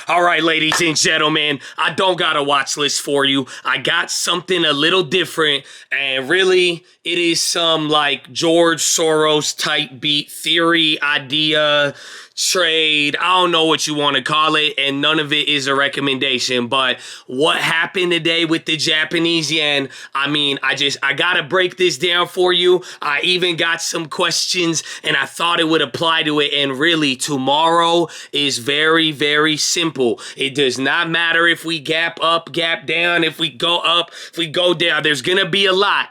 All right, ladies and gentlemen, I don't got a watch list for you. I got something a little different, and really, it is some like George Soros type beat theory, idea, trade. I don't know what you want to call it, and none of it is a recommendation. But what happened today with the Japanese yen? I gotta break this down for you. I even got some questions, and I thought it would apply to it. And really, tomorrow is very, very simple. It does not matter if we gap up, gap down, if we go up, if we go down. There's gonna be a lot.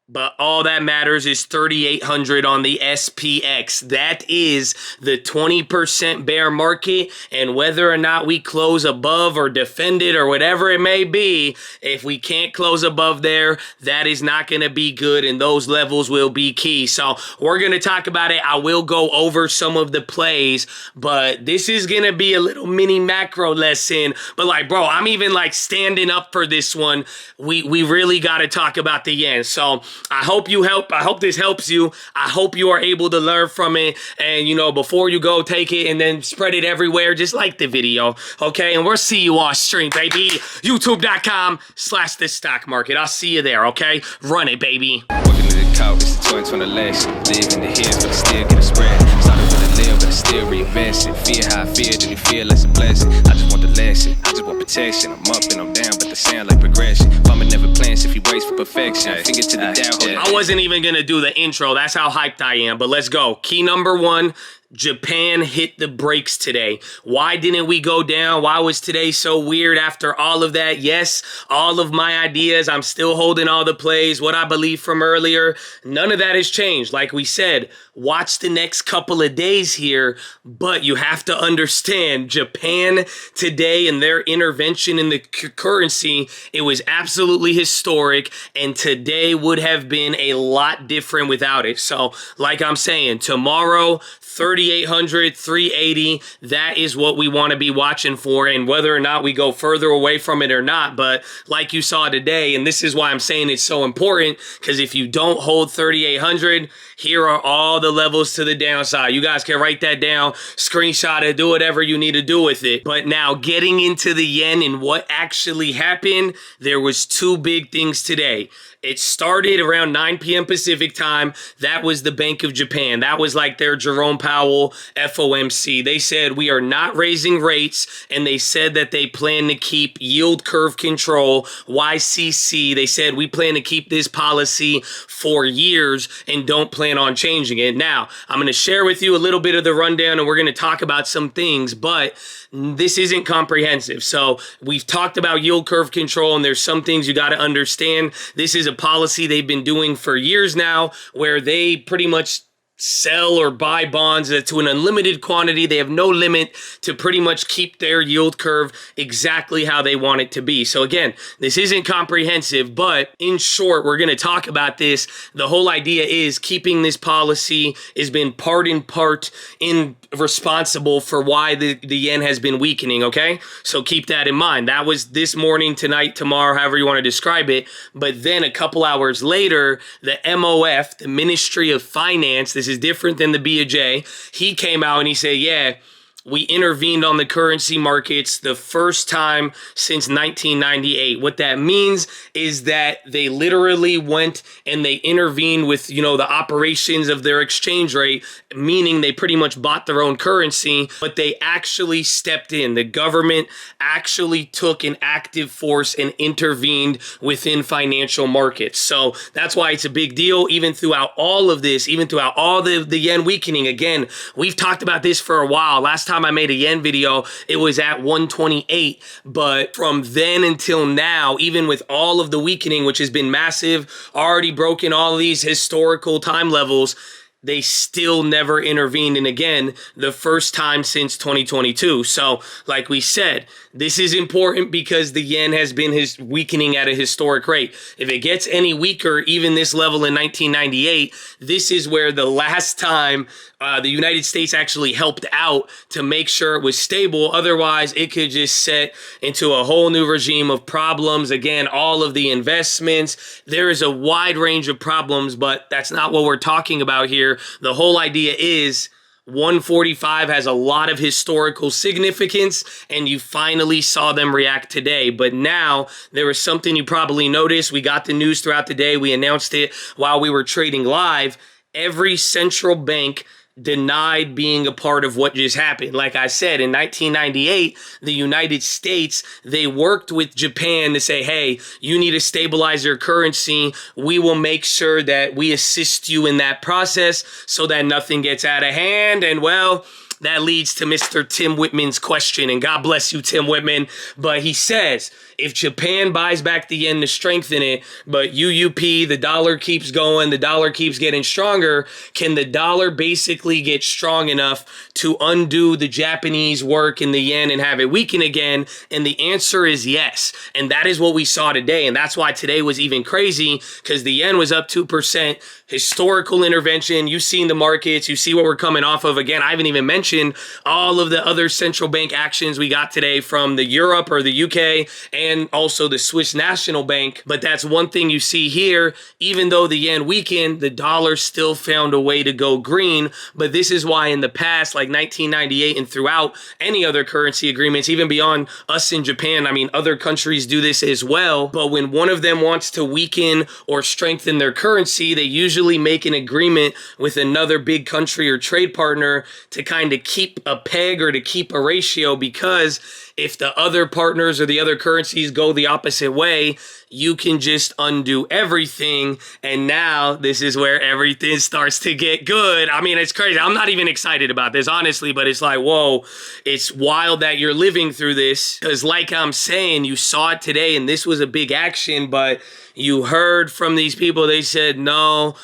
But all that matters is 3,800 on the SPX. That is the 20% bear market. And whether or not we close above or defend it or whatever it may be, if we can't close above there, that is not going to be good. And those levels will be key. So we're going to talk about it. I will go over some of the plays. But this is going to be a little mini macro lesson. But like, bro, I'm even like standing up for this one. We really got to talk about the yen. So I hope you help. I hope this helps you. I hope you are able to learn from it. And, before you go, take it and then spread it everywhere. Just like the video, okay? And we'll see you on stream, baby. YouTube.com/the stock market. I'll see you there, okay? Run it, baby. Working to the couch, it's the 2020 election. Live in the hills, but I still get a spread. Started with a live, but I still reinvest it. Feel how I feel, then you feel like a blessing. I just want the lesson. I just want protection. I'm up and I'm down, but they sound like progression. Farmer never plans if he waits for perfection. Finger to the down. I wasn't even gonna do the intro. That's how hyped I am. But let's go. Key number one. Japan hit the brakes today. Why didn't we go down? Why was today so weird after all of that? Yes, all of my ideas, I'm still holding all the plays, what I believe from earlier. None of that has changed. Like we said, watch the next couple of days here, but you have to understand Japan today and their intervention in the currency, it was absolutely historic, and today would have been a lot different without it. So, like I'm saying, tomorrow, 3,800, 380, that is what we want to be watching for, and whether or not we go further away from it or not. But like you saw today, and this is why I'm saying it's so important, because if you don't hold 3,800, here are all the levels to the downside. You guys can write that down, screenshot it, do whatever you need to do with it. But now getting into the yen and what actually happened, there was two big things today. It started around 9 p.m. Pacific time. That was the Bank of Japan. That was like their Jerome Powell FOMC. They said we are not raising rates, and they said that they plan to keep yield curve control, YCC. They said we plan to keep this policy for years and don't plan on changing it. Now, I'm going to share with you a little bit of the rundown, and we're going to talk about some things, but this isn't comprehensive. So we've talked about yield curve control, and there's some things you got to understand. This is a policy they've been doing for years now, where they pretty much sell or buy bonds to an unlimited quantity. They have no limit to pretty much keep their yield curve exactly how they want it to be. So again, this isn't comprehensive, but in short, we're going to talk about this. The whole idea is keeping this policy has been part responsible for why the yen has been weakening, okay? So keep that in mind. That was this morning, tonight, tomorrow, however you want to describe it. But then a couple hours later, the MOF, the Ministry of Finance, this is different than the BOJ, he came out and he said, yeah, we intervened on the currency markets the first time since 1998. What that means is that they literally went and they intervened with, the operations of their exchange rate, meaning they pretty much bought their own currency, but they actually stepped in. The government actually took an active force and intervened within financial markets. So that's why it's a big deal, even throughout all of this, even throughout all the yen weakening. Again, we've talked about this for a while. Last time I made a yen video, it was at 128, but from then until now, even with all of the weakening, which has been massive, already broken all of these historical time levels, they still never intervened. And again, the first time since 2022. So like we said, this is important because the yen has been weakening at a historic rate. If it gets any weaker, even this level in 1998, this is where the last time the United States actually helped out to make sure it was stable. Otherwise, it could just set into a whole new regime of problems. Again, all of the investments. There is a wide range of problems, but that's not what we're talking about here. The whole idea is 145 has a lot of historical significance, and you finally saw them react today. But now there was something you probably noticed. We got the news throughout the day. We announced it while we were trading live. Every central bank denied being a part of what just happened. Like I said, in 1998, the United States, they worked with Japan to say, hey, you need to stabilize your currency. We will make sure that we assist you in that process so that nothing gets out of hand. And well, that leads to Mr. Tim Whitman's question, and God bless you, Tim Whitman. But he says, if Japan buys back the yen to strengthen it, but UUP, the dollar keeps going, the dollar keeps getting stronger, can the dollar basically get strong enough to undo the Japanese work in the yen and have it weaken again? And the answer is yes. And that is what we saw today. And that's why today was even crazy, because the yen was up 2%. Historical intervention. You've seen the markets. You see what we're coming off of. Again, I haven't even mentioned all of the other central bank actions we got today from the Europe or the UK and also the Swiss National Bank. But that's one thing you see here. Even though the yen weakened, the dollar still found a way to go green. But this is why in the past, like 1998 and throughout any other currency agreements, even beyond us in Japan, I mean, other countries do this as well. But when one of them wants to weaken or strengthen their currency, they usually make an agreement with another big country or trade partner to kind of keep a peg or to keep a ratio, because if the other partners or the other currencies go the opposite way, you can just undo everything. And now this is where everything starts to get good. I mean, it's crazy. I'm not even excited about this, honestly, but it's like, whoa, it's wild that you're living through this. Because like I'm saying, you saw it today and this was a big action, but you heard from these people, they said, no,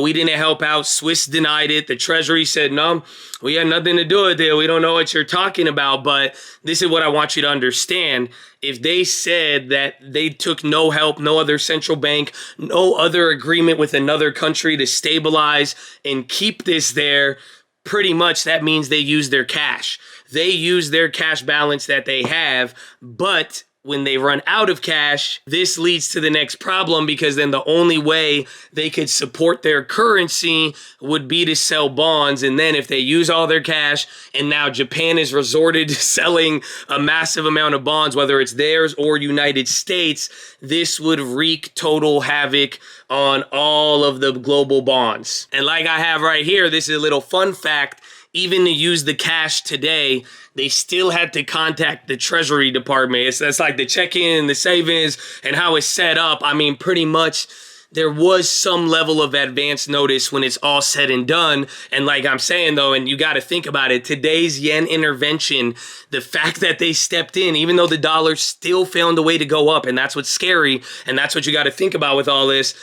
we didn't help out. Swiss denied it. The Treasury said, no, we had nothing to do with it. We don't know what you're talking about. But this is what I want you to understand. If they said that they took no help, no other central bank, no other agreement with another country to stabilize and keep this there, pretty much that means they use their cash. They use their cash balance that they have, but when they run out of cash, this leads to the next problem, because then the only way they could support their currency would be to sell bonds. And then if they use all their cash and now Japan is resorted to selling a massive amount of bonds, whether it's theirs or United States, this would wreak total havoc on all of the global bonds. And like I have right here, this is a little fun fact. Even to use the cash today, they still had to contact the Treasury Department. That's like the check-in, the savings, and how it's set up. I mean, pretty much there was some level of advance notice when it's all said and done. And like I'm saying, though, and you got to think about it, today's yen intervention, the fact that they stepped in, even though the dollar still found a way to go up, and that's what's scary, and that's what you got to think about with all this.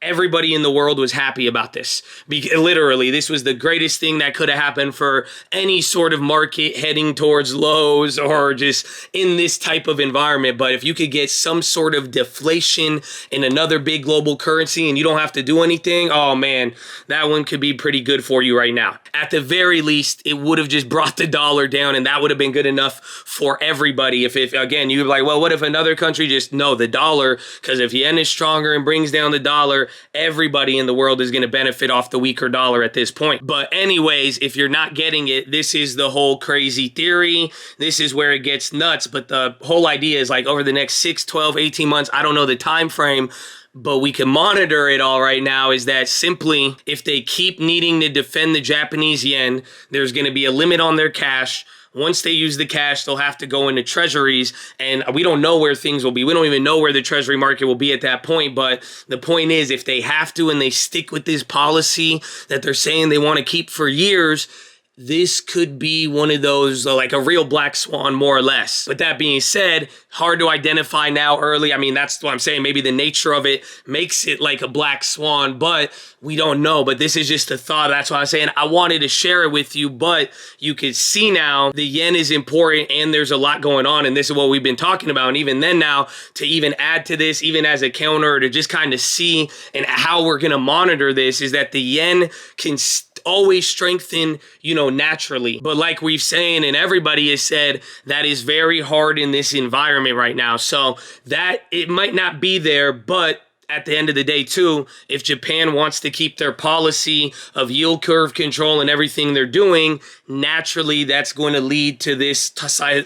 Everybody in the world was happy about this. Literally, this was the greatest thing that could have happened for any sort of market heading towards lows or just in this type of environment. But if you could get some sort of deflation in another big global currency and you don't have to do anything, oh man, that one could be pretty good for you right now. At the very least, it would have just brought the dollar down, and that would have been good enough for everybody. If again, you're like, well, what if another country just, no, the dollar, because if yen is stronger and brings down the dollar, everybody in the world is going to benefit off the weaker dollar at this point. But anyways, if you're not getting it, this is the whole crazy theory. This is where it gets nuts. But the whole idea is like over the next 6, 12, 18 months, I don't know the time frame, but we can monitor it all right now, is that simply if they keep needing to defend the Japanese yen, there's going to be a limit on their cash. Once they use the cash, they'll have to go into treasuries, and we don't know where things will be. We don't even know where the treasury market will be at that point, but the point is, if they have to and they stick with this policy that they're saying they want to keep for years, this could be one of those, like a real black swan, more or less. With that being said, hard to identify now early. I mean, that's what I'm saying. Maybe the nature of it makes it like a black swan, but we don't know. But this is just a thought. That's why I'm saying I wanted to share it with you, but you could see now the yen is important and there's a lot going on. And this is what we've been talking about. And even then now, to even add to this, even as a counter, to just kind of see and how we're going to monitor this, is that the yen can always strengthen, naturally. But like we've saying, and everybody has said, that is very hard in this environment right now. So that it might not be there, but at the end of the day, too, if Japan wants to keep their policy of yield curve control and everything they're doing, naturally that's going to lead to this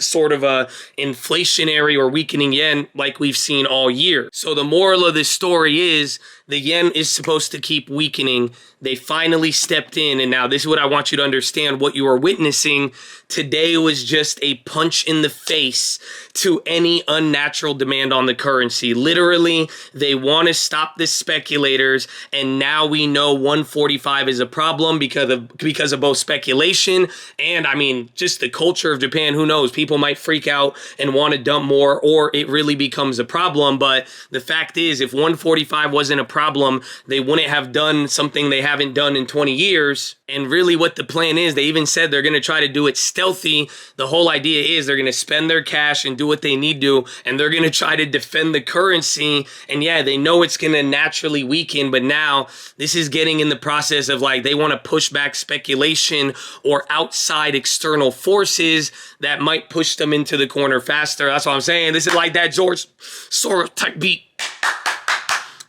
sort of a inflationary or weakening yen like we've seen all year. So the moral of this story is the yen is supposed to keep weakening. They finally stepped in, and now this is what I want you to understand. What you are witnessing today was just a punch in the face to any unnatural demand on the currency. Literally, they want to stop the speculators, and now we know 145 is a problem because of both speculation and, I mean, just the culture of Japan. Who knows? People might freak out and want to dump more, or it really becomes a problem. But the fact is, if 145 wasn't a problem, they wouldn't have done something they haven't done in 20 years. And really what the plan is, they even said they're going to try to do it stealthy. The whole idea is they're going to spend their cash and do what they need to, and they're going to try to defend the currency. And yeah, they know it's going to naturally weaken, but now this is getting in the process of like they want to push back speculation or outside external forces that might push them into the corner faster. That's what I'm saying. This is like that George Soros type beat.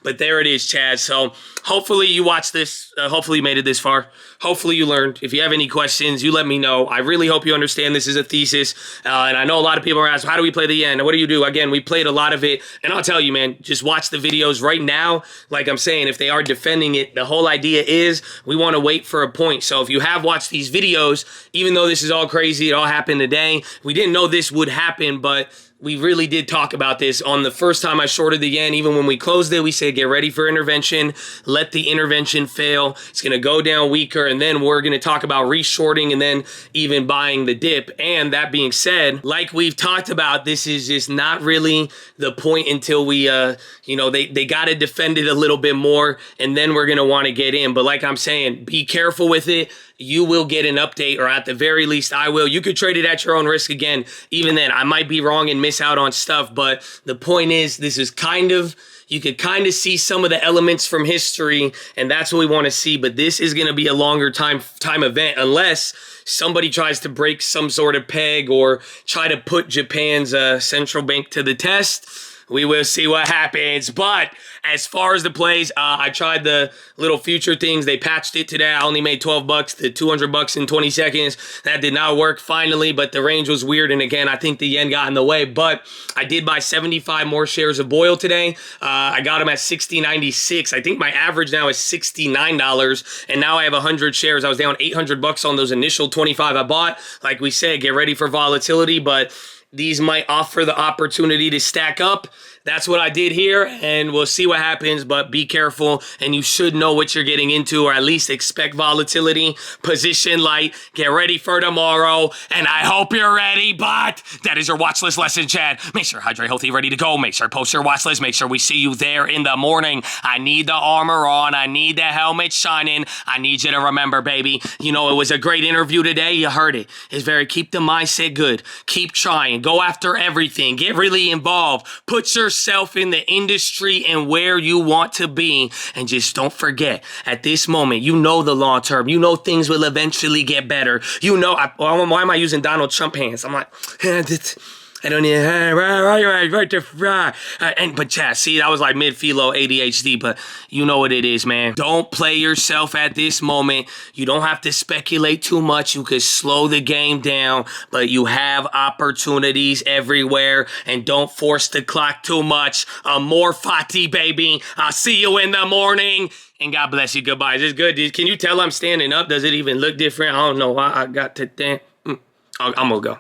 But there it is, Chad. So hopefully you watched this. Hopefully you made it this far. Hopefully you learned. If you have any questions, you let me know. I really hope you understand this is a thesis. And I know a lot of people are asking, how do we play the yen? What do you do? Again, we played a lot of it. And I'll tell you, man, just watch the videos right now. Like I'm saying, if they are defending it, the whole idea is we want to wait for a point. So if you have watched these videos, even though this is all crazy, it all happened today. We didn't know this would happen, but we really did talk about this on the first time I shorted the yen. Even when we closed it, we said, get ready for intervention. Let the intervention fail. It's going to go down weaker. And then we're going to talk about reshorting and then even buying the dip. And that being said, like we've talked about, this is just not really the point until we, they got to defend it a little bit more. And then we're going to want to get in. But like I'm saying, be careful with it. You will get an update, or at the very least, I will. You could trade it at your own risk again. Even then, I might be wrong and miss out on stuff, but the point is, this is you could kind of see some of the elements from history, and that's what we want to see, but this is going to be a longer time event unless somebody tries to break some sort of peg or try to put Japan's central bank to the test. We will see what happens. But as far as the plays, I tried the little future things. They patched it today. I only made $12 to $200 in 20 seconds. That did not work finally, but the range was weird. And again, I think the yen got in the way. But I did buy 75 more shares of Boyle today. I got them at $60.96. I think my average now is $69. And now I have 100 shares. I was down $800 on those initial 25 I bought. Like we said, get ready for volatility. But these might offer the opportunity to stack up. That's what I did here, and we'll see what happens, but be careful, and you should know what you're getting into, or at least expect volatility. Position light, get ready for tomorrow, and I hope you're ready, but that is your watch list lesson, Chad. Make sure hydrate healthy, ready to go. Make sure post your watch list. Make sure we see you there in the morning. I need the armor on. I need the helmet shining. I need you to remember, baby. You know, it was a great interview today. You heard it. It's keep the mindset good. Keep trying. Go after everything. Get really involved. Put yourself in the industry and where you want to be. And just don't forget, at this moment, you know the long term. You know things will eventually get better. You know, why am I using Donald Trump hands? I'm like, I don't need right there. But Chad, see, that was like mid-philo ADHD, but you know what it is, man. Don't play yourself at this moment. You don't have to speculate too much. You could slow the game down, but you have opportunities everywhere, and don't force the clock too much. More Fati, baby. I'll see you in the morning, and God bless you. Goodbye. Is this good? Can you tell I'm standing up? Does it even look different? I don't know why I got to dance. I'm gonna go.